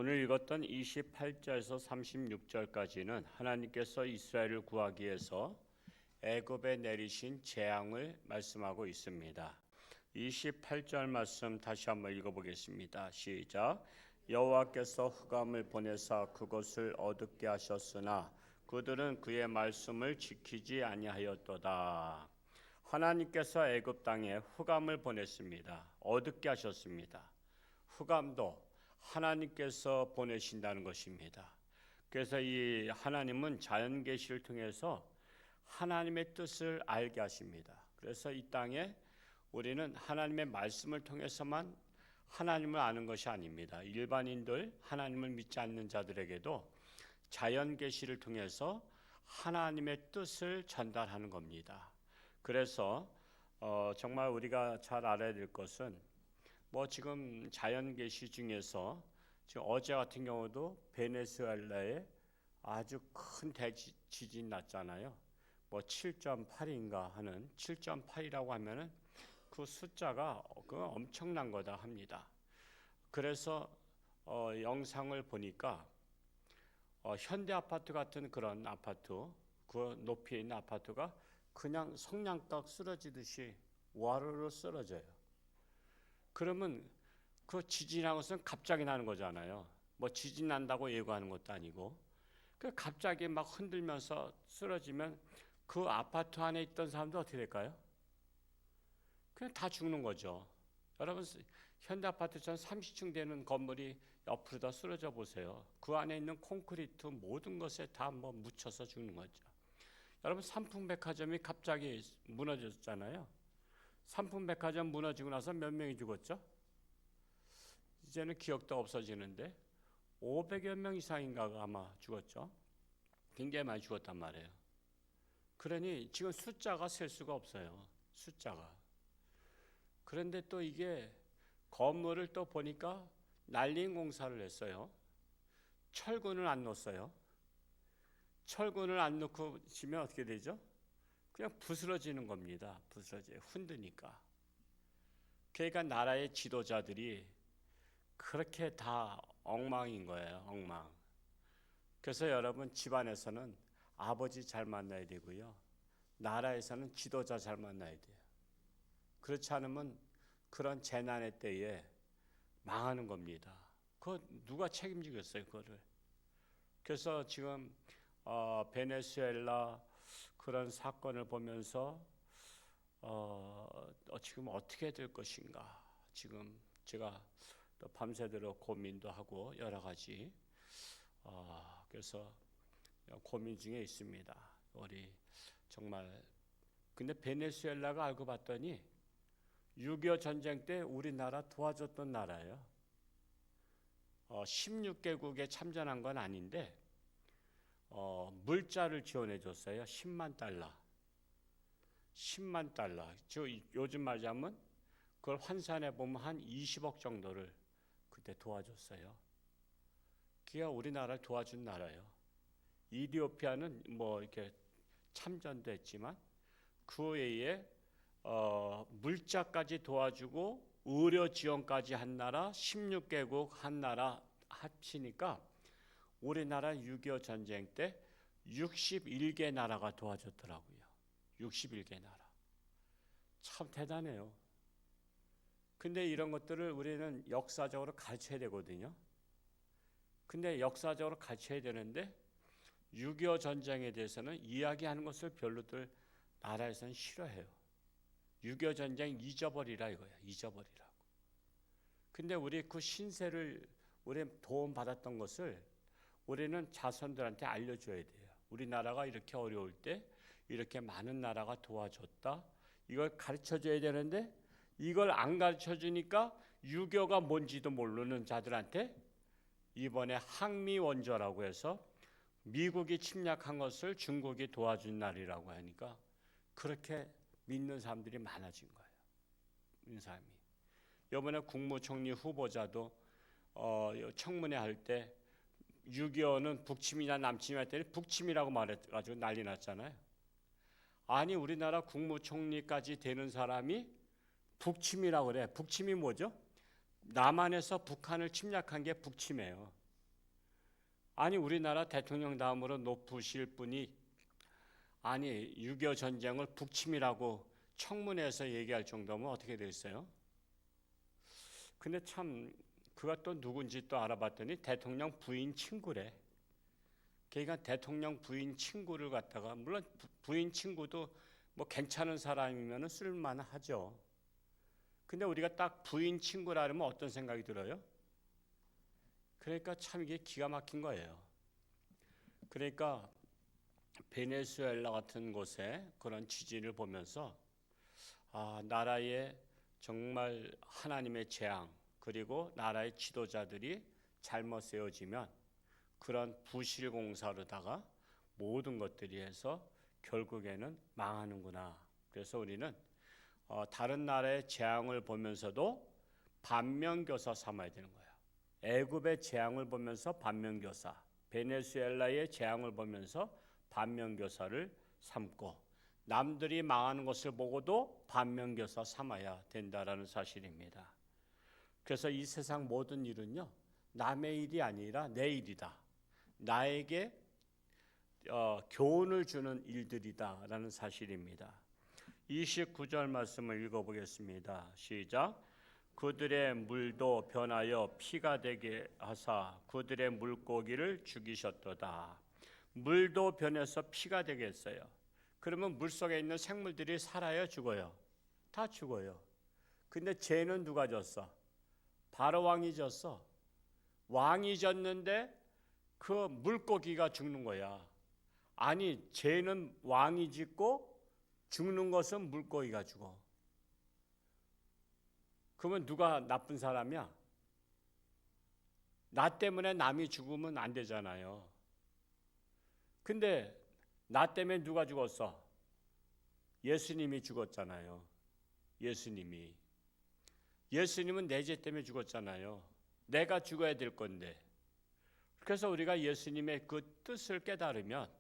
오늘 읽었던 28절에서 36절까지는 하나님께서 이스라엘을 구하기 위해서 애굽에 내리신 재앙을 말씀하고 있습니다. 28절 말씀 다시 한번 읽어보겠습니다. 시작. 여호와께서 흑암을 보내사 그것을 어둡게 하셨으나 그들은 그의 말씀을 지키지 아니하였도다. 하나님께서 애굽 땅에 흑암을 보냈습니다. 어둡게 하셨습니다. 흑암도 하나님께서 보내신다는 것입니다. 그래서 이 하나님은 자연 계시를 통해서 하나님의 뜻을 알게 하십니다. 그래서 이 땅에 우리는 하나님의 말씀을 통해서만 하나님을 아는 것이 아닙니다. 일반인들, 하나님을 믿지 않는 자들에게도 자연 계시를 통해서 하나님의 뜻을 전달하는 겁니다. 그래서 정말 우리가 잘 알아야 될 것은 지금 자연 계시 중에서 지금 어제 같은 경우도 베네수엘라에 아주 큰 대지진 났잖아요. 7.8인가 하는 7.8이라고 하면은 그 숫자가 엄청난 거다 합니다. 그래서 영상을 보니까 현대 아파트 같은 그런 아파트, 그 높이에 있는 아파트가 그냥 성냥갑 쓰러지듯이 와르르 쓰러져요. 그러면 그 지진한 것은 갑자기 나는 거잖아요. 지진 난다고 예고하는 것도 아니고. 갑자기 막 흔들면서 쓰러지면 그 아파트 안에 있던 사람들 어떻게 될까요? 그냥 다 죽는 거죠. 여러분, 현대 아파트처럼 30층 되는 건물이 옆으로 다 쓰러져 보세요. 그 안에 있는 콘크리트 모든 것에 다 묻혀서 죽는 거죠. 여러분, 삼풍백화점이 갑자기 무너졌잖아요. 삼풍백화점 무너지고 나서 몇 명이 죽었죠? 이제는 기억도 없어지는데 500여 명 이상인가가 아마 죽었죠. 굉장히 많이 죽었단 말이에요. 그러니 지금 숫자가 셀 수가 없어요. 숫자가. 그런데 또 이게 건물을 또 보니까 날림 공사를 했어요. 철근을 안 넣었어요. 철근을 안 넣고 지면 어떻게 되죠? 그냥 부스러지는 겁니다. 부스러져요. 흔드니까. 그러니까 나라의 지도자들이 그렇게 다 엉망인 거예요. 엉망. 그래서 여러분 집안에서는 아버지 잘 만나야 되고요. 나라에서는 지도자 잘 만나야 돼요. 그렇지 않으면 그런 재난의 때에 망하는 겁니다. 그거 누가 책임지겠어요, 그거를. 그래서 지금 베네수엘라 그런 사건을 보면서 지금 어떻게 될 것인가. 지금 제가 또 밤새도록 고민도 하고 여러 가지 그래서 고민 중에 있습니다. 우리 정말 근데 베네수엘라가 알고 봤더니 6.25 전쟁 때 우리나라 도와줬던 나라예요. 16개국에 참전한 건 아닌데 물자를 지원해 줬어요. 10만 달러. 10만 달러. 요즘 말하자면 그걸 환산해 보면 한 20억 정도를 그때 도와줬어요. 그게 우리나라를 도와준 나라예요. 이디오피아는 이렇게 참전도 했지만 그 외에 물자까지 도와주고 의료 지원까지 한 나라 16개국 한 나라 합치니까 우리나라 6.25 전쟁 때 61개 나라가 도와줬더라고요. 61개 나라. 참 대단해요. 근데 이런 것들을 우리는 역사적으로 가르쳐야 되거든요. 근데 역사적으로 가르쳐야 되는데 6.25 전쟁에 대해서는 이야기하는 것을 별로들 나라에서는 싫어해요. 6.25 전쟁 잊어버리라 이거야. 잊어버리라고. 근데 우리 그 신세를 우리 도움 받았던 것을 우리는 자손들한테 알려줘야 돼요. 우리나라가 이렇게 어려울 때 이렇게 많은 나라가 도와줬다. 이걸 가르쳐줘야 되는데 이걸 안 가르쳐주니까 6.25가 뭔지도 모르는 자들한테 이번에 항미원조라고 해서 미국이 침략한 것을 중국이 도와준 날이라고 하니까 그렇게 믿는 사람들이 많아진 거예요. 믿는 사람이. 이번에 국무총리 후보자도 청문회 할 때 6.25는 북침이냐 남침이냐 했더니 북침이라고 말해가지고 난리 났잖아요. 아니 우리나라 국무총리까지 되는 사람이 북침이라고 그래. 북침이 뭐죠? 남한에서 북한을 침략한 게 북침이에요. 아니 우리나라 대통령 다음으로 높으실 분이 아니 6.25 전쟁을 북침이라고 청문회에서 얘기할 정도면 어떻게 되겠어요? 근데 참 그가 또 누군지 또 알아봤더니 대통령 부인 친구래. 그러니까 대통령 부인 친구를 갖다가 물론 부인 친구도 뭐 괜찮은 사람이면 쓸만하죠. 근데 우리가 딱 부인 친구라 하면 어떤 생각이 들어요? 그러니까 참 이게 기가 막힌 거예요. 그러니까 베네수엘라 같은 곳에 그런 지진을 보면서 나라의 정말 하나님의 재앙 그리고 나라의 지도자들이 잘못 세워지면 그런 부실 공사로다가 모든 것들이 해서 결국에는 망하는구나. 그래서 우리는 다른 나라의 재앙을 보면서도 반면교사 삼아야 되는 거예요. 애굽의 재앙을 보면서 반면교사, 베네수엘라의 재앙을 보면서 반면교사를 삼고 남들이 망하는 것을 보고도 반면교사 삼아야 된다라는 사실입니다. 그래서 이 세상 모든 일은요 남의 일이 아니라 내 일이다. 나에게 교훈을 주는 일들이다라는 사실입니다. 29절 말씀을 읽어보겠습니다. 시작. 그들의 물도 변하여 피가 되게 하사 그들의 물고기를 죽이셨도다. 물도 변해서 피가 되게 했어요. 그러면 물속에 있는 생물들이 살아요, 죽어요? 다 죽어요. 근데 죄는 누가 졌어? 바로 왕이 졌어. 왕이 졌는데 그 물고기가 죽는 거야. 아니 죄는 왕이 짓고 죽는 것은 물고기가 죽어. 그러면 누가 나쁜 사람이야? 나 때문에 남이 죽으면 안 되잖아요. 근데 나 때문에 누가 죽었어? 예수님이 죽었잖아요. 예수님은 내 죄 때문에 죽었잖아요. 내가 죽어야 될 건데. 그래서 우리가 예수님의 그 뜻을 깨달으면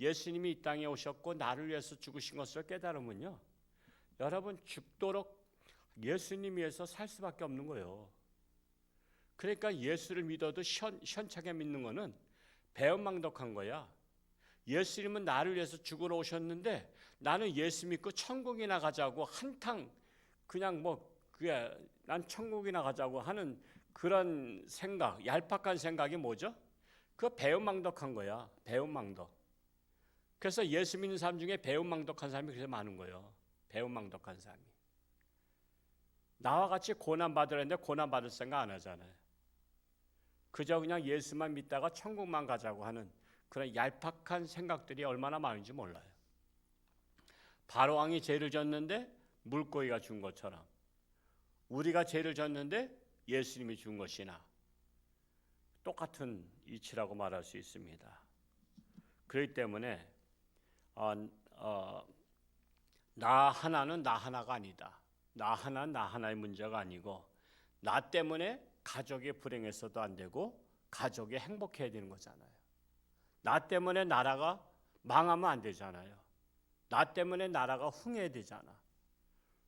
예수님이 이 땅에 오셨고 나를 위해서 죽으신 것을 깨달으면요. 여러분 죽도록 예수님 위해서 살 수밖에 없는 거예요. 그러니까 예수를 믿어도 현차게 믿는 거는 배은망덕한 거야. 예수님은 나를 위해서 죽으러 오셨는데 나는 예수 믿고 천국이나 가자고 한탕 그냥 난 천국이나 가자고 하는 그런 생각, 얄팍한 생각이 뭐죠? 그 배은망덕한 거야. 배은망덕. 그래서 예수 믿는 사람 중에 배은망덕한 사람이 그렇게 많은 거예요. 배은망덕한 사람이. 나와 같이 고난 받으려는데 고난 받을 생각 안 하잖아요. 그저 그냥 예수만 믿다가 천국만 가자고 하는 그런 얄팍한 생각들이 얼마나 많은지 몰라요. 바로왕이 죄를 졌는데 물고기가 죽은 것처럼 우리가 죄를 졌는데 예수님이 죽은 것이나 똑같은 이치라고 말할 수 있습니다. 그렇기 때문에 나 하나는 나 하나가 아니다. 나 하나의 문제가 아니고 나 때문에 가족이 불행해서도 안 되고 가족이 행복해야 되는 거잖아요. 나 때문에 나라가 망하면 안 되잖아요. 나 때문에 나라가 흥해야 되잖아.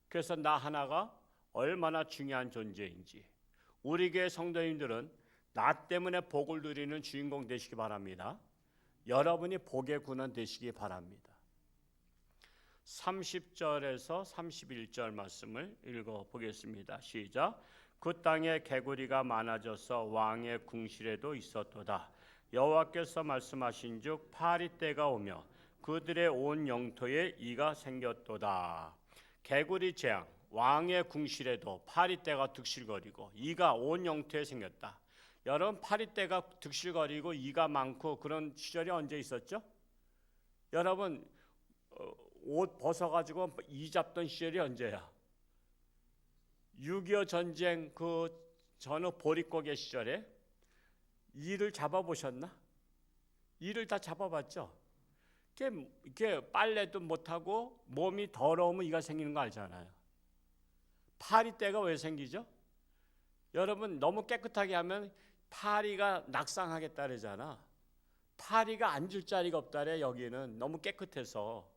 그래서 나 하나가 얼마나 중요한 존재인지 우리 교회 성도님들은 나 때문에 복을 누리는 주인공 되시기 바랍니다. 여러분이 복의 군원 되시기 바랍니다. 30절에서 31절 말씀을 읽어보겠습니다. 시작. 그 땅에 개구리가 많아져서 왕의 궁실에도 있었도다. 여호와께서 말씀하신즉 파리떼가 오며 그들의 온 영토에 이가 생겼도다. 개구리 재앙, 왕의 궁실에도 파리떼가 득실거리고 이가 온 영토에 생겼다. 여러분 파리떼가 득실거리고 이가 많고 그런 시절이 언제 있었죠? 여러분 옷 벗어가지고 이 잡던 시절이 언제야? 6.25 전쟁 그 전후 보릿고개 시절에 이를 잡아보셨나? 이를 다 잡아봤죠? 이게 빨래도 못하고 몸이 더러우면 이가 생기는 거 알잖아요. 파리떼가 왜 생기죠? 여러분 너무 깨끗하게 하면 파리가 낙상하겠다 그러잖아. 파리가 앉을 자리가 없다래. 여기는 너무 깨끗해서.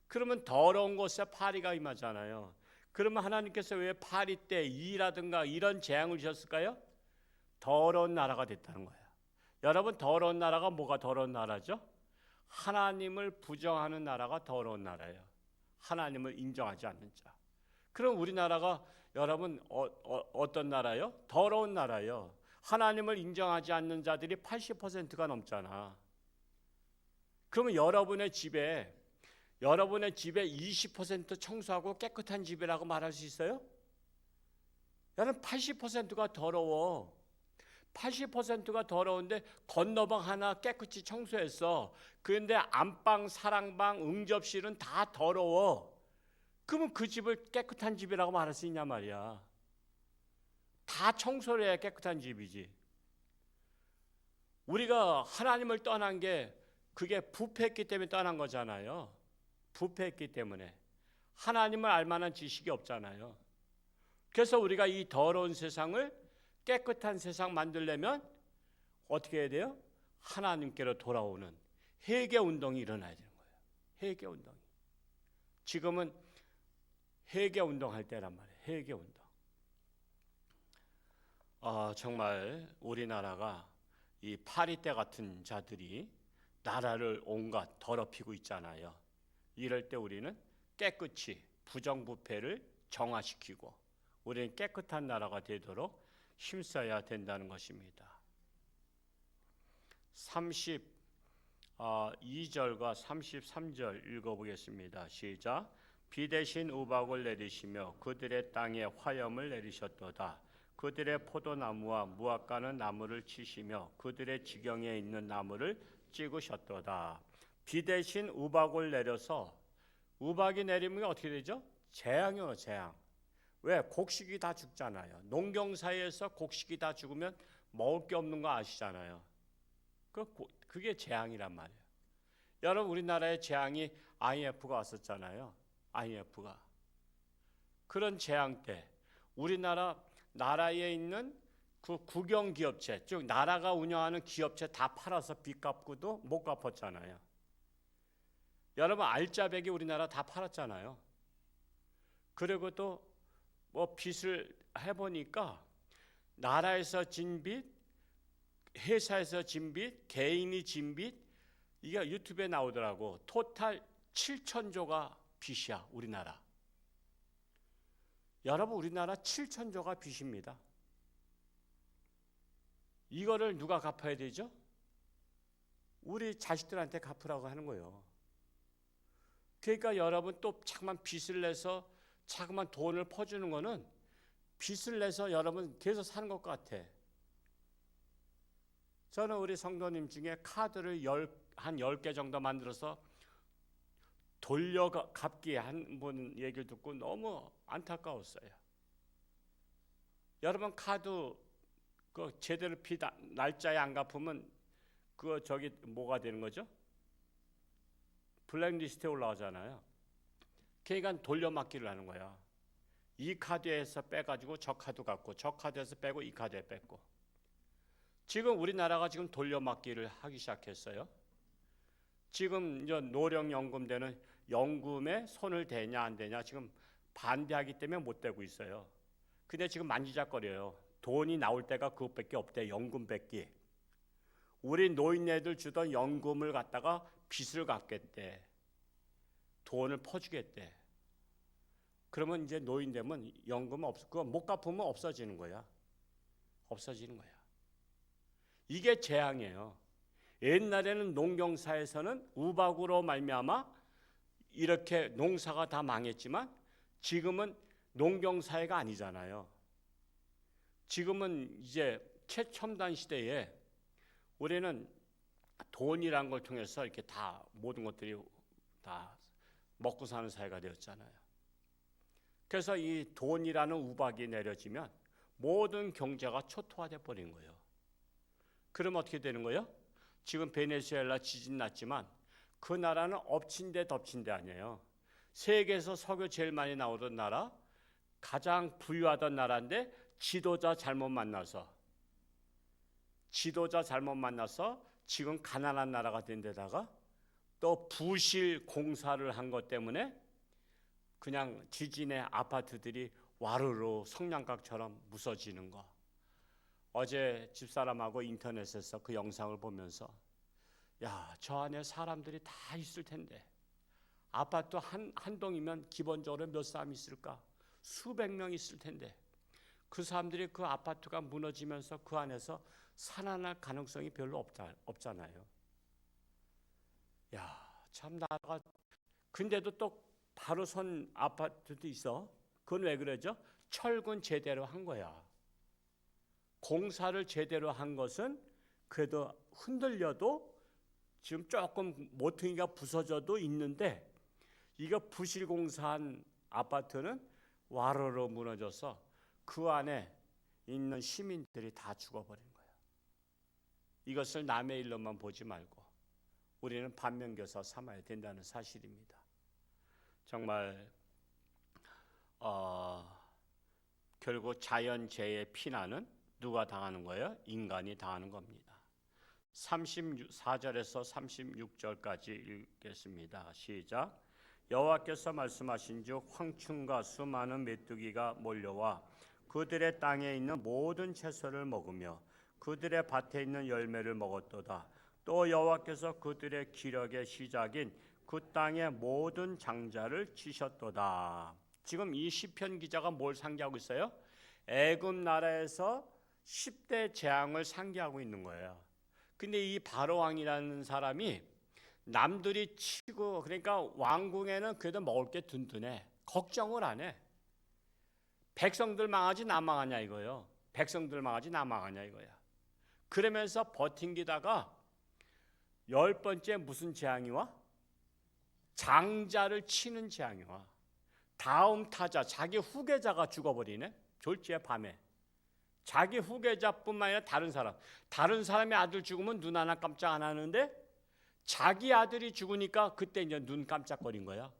그러면 더러운 곳에 파리가 임하잖아요. 그러면 하나님께서 왜 파리떼, 이라든가 이런 재앙을 주셨을까요? 더러운 나라가 됐다는 거예요. 여러분, 더러운 나라가 뭐가 더러운 나라죠? 하나님을 부정하는 나라가 더러운 나라예요. 하나님을 인정하지 않는 자. 그럼 우리나라가 여러분 어떤 나라요? 더러운 나라예요. 하나님을 인정하지 않는 자들이 80%가 넘잖아. 그러면 여러분의 집에 20% 청소하고 깨끗한 집이라고 말할 수 있어요? 여러분, 80%가 더러워. 80%가 더러운데 건너방 하나 깨끗이 청소했어. 그런데 안방, 사랑방, 응접실은 다 더러워. 그러면 그 집을 깨끗한 집이라고 말할 수 있냐 말이야. 다 청소를 해야 깨끗한 집이지. 우리가 하나님을 떠난 게 그게 부패했기 때문에 떠난 거잖아요. 부패했기 때문에. 하나님을 알 만한 지식이 없잖아요. 그래서 우리가 이 더러운 세상을 깨끗한 세상 만들려면 어떻게 해야 돼요? 하나님께로 돌아오는 회개 운동이 일어나야 되는 거예요. 회개 운동이. 지금은 회개 운동할 때란 말이에요. 회개 운동. 정말 우리나라가 이 파리떼 같은 자들이 나라를 온갖 더럽히고 있잖아요. 이럴 때 우리는 깨끗이 부정부패를 정화시키고 우리는 깨끗한 나라가 되도록 힘써야 된다는 것입니다. 32절과 33절 읽어보겠습니다. 시작. 비 대신 우박을 내리시며 그들의 땅에 화염을 내리셨도다. 그들의 포도나무와 무화과는 나무를 치시며 그들의 지경에 있는 나무를 찍으셨도다. 비 대신 우박을 내려서 우박이 내리면 어떻게 되죠? 재앙이요, 재앙. 왜? 곡식이 다 죽잖아요. 농경사회에서 곡식이 다 죽으면 먹을 게 없는 거 아시잖아요. 그게 재앙이란 말이에요. 여러분, 우리나라에 재앙이 IMF가 왔었잖아요. IMF가. 그런 재앙 때 나라에 있는 그 국영기업체, 즉 나라가 운영하는 기업체 다 팔아서 빚 갚고도 못 갚았잖아요. 여러분, 알짜배기 우리나라 다 팔았잖아요. 그리고 또 빚을 해보니까 나라에서 진 빚, 회사에서 진 빚, 개인이 진 빚, 이게 유튜브에 나오더라고. 토탈 7천조가 빚이야, 우리나라. 여러분, 우리나라 7천조가 빚입니다. 이거를 누가 갚아야 되죠? 우리 자식들한테 갚으라고 하는 거예요. 그러니까 여러분, 또 자꾸만 빚을 내서 자꾸만 돈을 퍼주는 거는 빚을 내서 여러분 계속 사는 것 같아. 저는 우리 성도님 중에 카드를 한 10개 정도 만들어서 돌려갚기 한 분 얘기를 듣고 너무 안타까웠어요. 여러분, 카드 제대로 날짜에 안 갚으면 뭐가 되는 거죠? 블랙리스트에 올라가잖아요. 그러니까 돌려막기를 하는 거야. 이 카드에서 빼가지고 저 카드 갖고 저 카드에서 빼고 이 카드에 뺐고. 지금 우리나라가 지금 돌려막기를 하기 시작했어요. 지금 이제 노령연금되는 연금에 손을 대냐 안 대냐 지금 반대하기 때문에 못 대고 있어요. 근데 지금 만지작거려요. 돈이 나올 때가 그것밖에 없대. 연금밖에. 우리 노인네들 주던 연금을 갖다가 빚을 갚겠대. 돈을 퍼주겠대. 그러면 이제 노인 되면 연금은 그거 못 갚으면 없어지는 거야. 없어지는 거야. 이게 재앙이에요. 옛날에는 농경사에서는 우박으로 말미암아 이렇게 농사가 다 망했지만 지금은 농경사회가 아니잖아요. 지금은 이제 최첨단 시대에 우리는 돈이란 걸 통해서 이렇게 다 모든 것들이 다 먹고 사는 사회가 되었잖아요. 그래서 이 돈이라는 우박이 내려지면 모든 경제가 초토화돼 버린 거예요. 그럼 어떻게 되는 거예요? 지금 베네수엘라 지진 났지만 그 나라는 엎친 데 덮친 데 아니에요. 세계에서 석유 제일 많이 나오던 나라, 가장 부유하던 나라인데 지도자 잘못 만나서 지금 가난한 나라가 된 데다가 또 부실 공사를 한 것 때문에 그냥 지진의 아파트들이 와르르 성냥갑처럼 무너지는 거. 어제 집사람하고 인터넷에서 그 영상을 보면서 야, 저 안에 사람들이 다 있을 텐데 아파트 한 동이면 기본적으로 몇 사람 있을까? 수백 명 있을 텐데 그 사람들이 그 아파트가 무너지면서 그 안에서 살아날 가능성이 별로 없잖아요. 야, 참 나라가 근데도 또 바로 선 아파트도 있어. 그건 왜 그러죠? 철근 제대로 한 거야. 공사를 제대로 한 것은 그래도 흔들려도 지금 조금 모퉁이가 부서져도 있는데 이거 부실 공사한 아파트는 와르르 무너져서 그 안에 있는 시민들이 다 죽어버린 거예요. 이것을 남의 일로만 보지 말고 우리는 반면교사 삼아야 된다는 사실입니다. 정말 결국 자연재해 피난은 누가 당하는 거예요? 인간이 당하는 겁니다. 34절에서 36절까지 읽겠습니다. 시작. 여호와께서 말씀하신즉 황충과 수많은 메뚜기가 몰려와 그들의 땅에 있는 모든 채소를 먹으며 그들의 밭에 있는 열매를 먹었도다. 또 여호와께서 그들의 기력의 시작인 그 땅의 모든 장자를 치셨도다. 지금 이 시편 기자가 뭘 상기하고 있어요? 애굽 나라에서 10대 재앙을 상기하고 있는 거예요. 근데 이 바로 왕이라는 사람이 남들이 치고 그러니까 왕궁에는 그래도 먹을 게 든든해. 걱정을 안 해. 백성들 망하지 나 망하냐 이거예요. 백성들 망하지 나 망하냐 이거야. 그러면서 버틴기다가 10번째 무슨 재앙이 와? 장자를 치는 재앙이 와. 다음 타자 자기 후계자가 죽어버리네. 졸지에 밤에. 자기 후계자뿐만 아니라 다른 사람의 아들 죽으면 눈 하나 깜짝 안 하는데 자기 아들이 죽으니까 그때 이제 눈 깜짝거린 거야.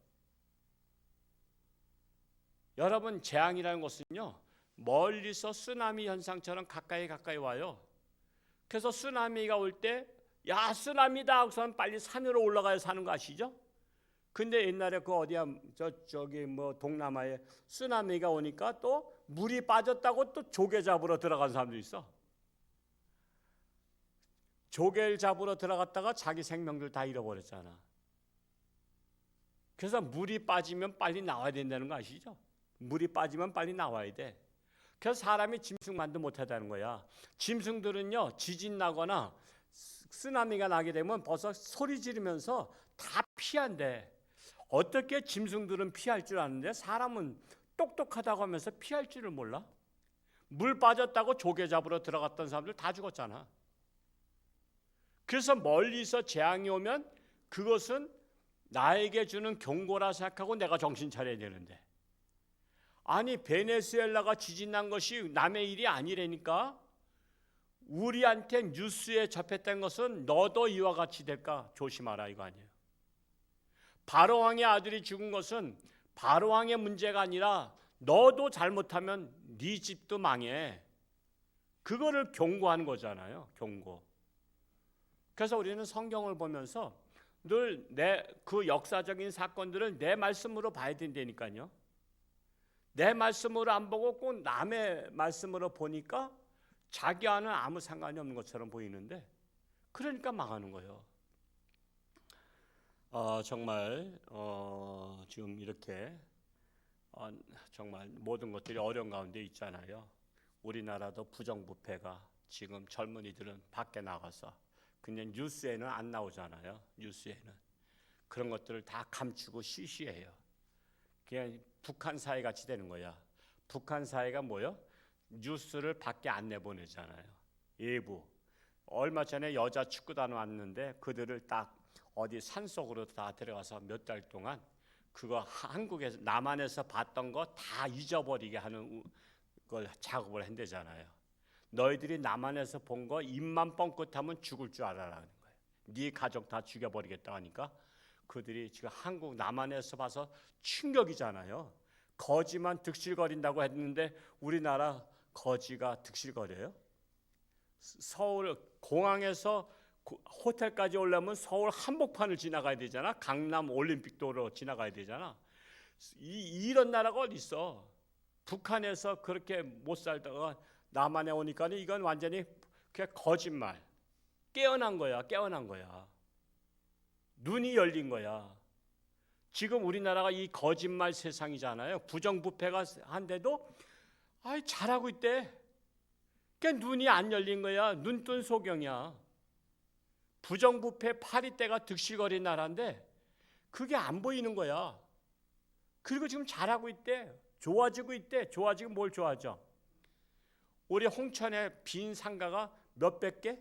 여러분 재앙이라는 것은요 멀리서 쓰나미 현상처럼 가까이 와요. 그래서 쓰나미가 올 때 야 쓰나미다 하고서는 빨리 산으로 올라가야 사는 거 아시죠? 근데 옛날에 그 어디야 저기 뭐 동남아에 쓰나미가 오니까 또 물이 빠졌다고 또 조개 잡으러 들어간 사람도 있어. 조개를 잡으러 들어갔다가 자기 생명들 다 잃어버렸잖아. 그래서 물이 빠지면 빨리 나와야 된다는 거 아시죠? 물이 빠지면 빨리 나와야 돼. 그래서 사람이 짐승만도 못하다는 거야. 짐승들은요 지진 나거나 쓰나미가 나게 되면 벌써 소리 지르면서 다 피한대. 어떻게 짐승들은 피할 줄 아는데 사람은 똑똑하다고 하면서 피할 줄을 몰라? 물 빠졌다고 조개 잡으러 들어갔던 사람들 다 죽었잖아. 그래서 멀리서 재앙이 오면 그것은 나에게 주는 경고라 생각하고 내가 정신 차려야 되는데 아니 베네수엘라가 지진 난 것이 남의 일이 아니라니까. 우리한테 뉴스에 접했던 것은 너도 이와 같이 될까 조심하라 이거 아니에요. 바로왕의 아들이 죽은 것은 바로왕의 문제가 아니라 너도 잘못하면 네 집도 망해. 그거를 경고하는 거잖아요. 경고. 그래서 우리는 성경을 보면서 늘 그 역사적인 사건들을 내 말씀으로 봐야 된다니까요. 내 말씀으로 안 보고 꼭 남의 말씀으로 보니까 자기와는 아무 상관이 없는 것처럼 보이는데 그러니까 망하는 거예요. 정말 지금 이렇게 정말 모든 것들이 어려운 가운데 있잖아요. 우리나라도 부정부패가 지금 젊은이들은 밖에 나가서 그냥 뉴스에는 안 나오잖아요. 뉴스에는 그런 것들을 다 감추고 쉬쉬해요. 그냥 북한 사회 같이 되는 거야. 북한 사회가 뭐요? 뉴스를 밖에 안 내보내잖아요. 일부. 얼마 전에 여자 축구단 왔는데 그들을 딱 어디 산속으로 다 들어가서 몇 달 동안 그거 한국에서 남한에서 봤던 거 다 잊어버리게 하는 걸 작업을 한대잖아요. 너희들이 남한에서 본 거 입만 뻥끗하면 죽을 줄 알아라는 거예요. 네 가족 다 죽여버리겠다 하니까 그들이 지금 한국 남한에서 봐서 충격이잖아요. 거지만 득실거린다고 했는데 우리나라 거지가 득실거려요? 서울 공항에서 호텔까지 오려면 서울 한복판을 지나가야 되잖아. 강남 올림픽도로 지나가야 되잖아. 이런 나라가 어디 있어? 북한에서 그렇게 못 살다가 남한에 오니까 이건 완전히 그냥 거짓말. 깨어난 거야. 눈이 열린 거야. 지금 우리나라가 이 거짓말 세상이잖아요. 부정부패가 한데도 잘하고 있대. 그러니까 눈이 안 열린 거야. 눈뜬 소경이야. 부정부패 파리떼가 득실거린 나라인데 그게 안 보이는 거야. 그리고 지금 잘하고 있대. 좋아지고 있대. 좋아지고 뭘 좋아져? 우리 홍천에 빈 상가가 몇백 개?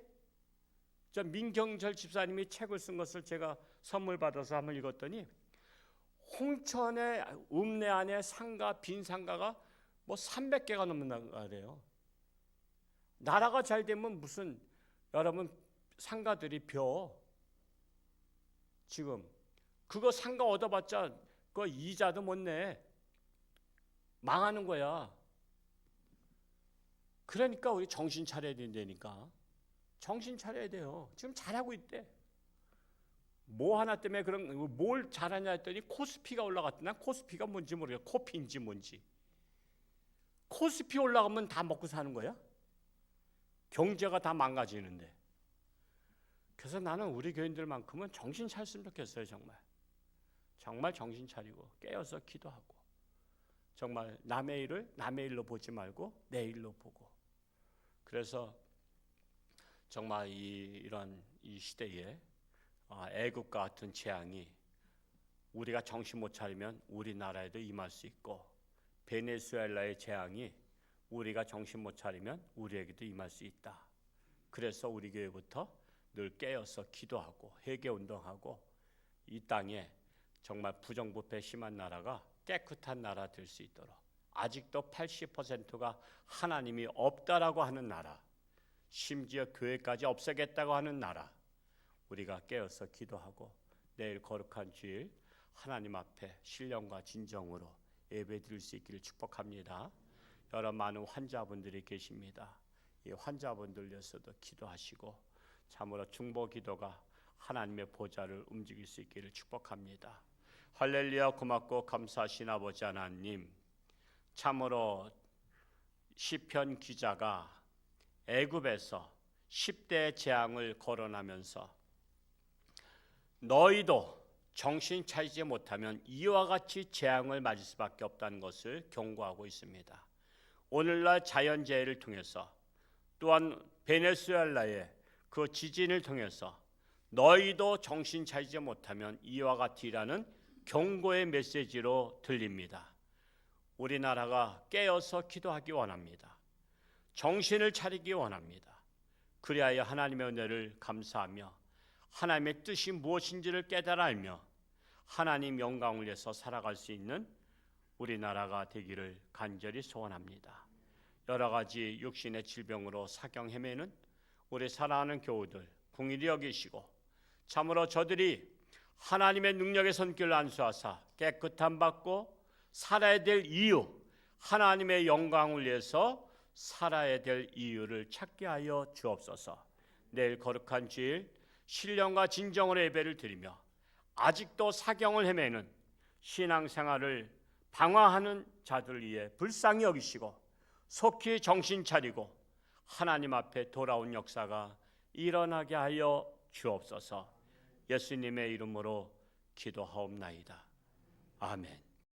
저 민경철 집사님이 책을 쓴 것을 제가 선물 받아서 한번 읽었더니 홍천의 읍내 안에 빈 상가가 뭐 300개가 넘는다래요. 나라가 잘 되면 무슨 여러분 상가들이 지금 그거 상가 얻어봤자 그 이자도 못 내. 망하는 거야. 그러니까 우리 정신 차려야 된다니까. 정신 차려야 돼요. 지금 잘하고 있대. 뭐 하나 때문에 뭘 잘하냐 했더니 코스피가 올라갔대. 난 코스피가 뭔지 모르겠어. 코피인지 뭔지. 코스피 올라가면 다 먹고 사는 거야? 경제가 다 망가지는데. 그래서 나는 우리 교인들만큼은 정신 차렸으면 좋겠어요. 정말 정신 차리고 깨어서 기도하고 정말 남의 일을 남의 일로 보지 말고 내 일로 보고. 그래서 정말 이런 이 시대에 애국과 같은 재앙이 우리가 정신 못 차리면 우리나라에도 임할 수 있고, 베네수엘라의 재앙이 우리가 정신 못 차리면 우리에게도 임할 수 있다. 그래서 우리 교회부터 늘 깨어서 기도하고 회개운동하고 이 땅에 정말 부정부패 심한 나라가 깨끗한 나라 될 수 있도록, 아직도 80%가 하나님이 없다라고 하는 나라, 심지어 교회까지 없애겠다고 하는 나라, 우리가 깨어서 기도하고 내일 거룩한 주일 하나님 앞에 신령과 진정으로 예배드릴 수 있기를 축복합니다. 여러 많은 환자분들이 계십니다. 이 환자분들 위해서도 기도하시고 참으로 중보 기도가 하나님의 보좌를 움직일 수 있기를 축복합니다. 할렐루야. 고맙고 감사하신 아버지 하나님, 참으로 시편 기자가 애굽에서 10대의 재앙을 거론하면서 너희도 정신 차리지 못하면 이와 같이 재앙을 맞을 수밖에 없다는 것을 경고하고 있습니다. 오늘날 자연재해를 통해서 또한 베네수엘라의 그 지진을 통해서 너희도 정신 차리지 못하면 이와 같이라는 경고의 메시지로 들립니다. 우리나라가 깨어서 기도하기 원합니다. 정신을 차리기 원합니다. 그리하여 하나님의 은혜를 감사하며 하나님의 뜻이 무엇인지를 깨달아 알며 하나님 영광을 위해서 살아갈 수 있는 우리나라가 되기를 간절히 소원합니다. 여러 가지 육신의 질병으로 사경 헤매는 우리 사랑하는 교우들 긍휼히 여기시고 참으로 저들이 하나님의 능력의 손길을 안수하사 깨끗함 받고 살아야 될 이유, 하나님의 영광을 위해서 살아야 될 이유를 찾게 하여 주옵소서. 내일 거룩한 주일 신령과 진정으로 예배를 드리며 아직도 사경을 헤매는 신앙생활을 방황하는 자들 위해 불쌍히 여기시고 속히 정신 차리고 하나님 앞에 돌아온 역사가 일어나게 하여 주옵소서. 예수님의 이름으로 기도하옵나이다. 아멘.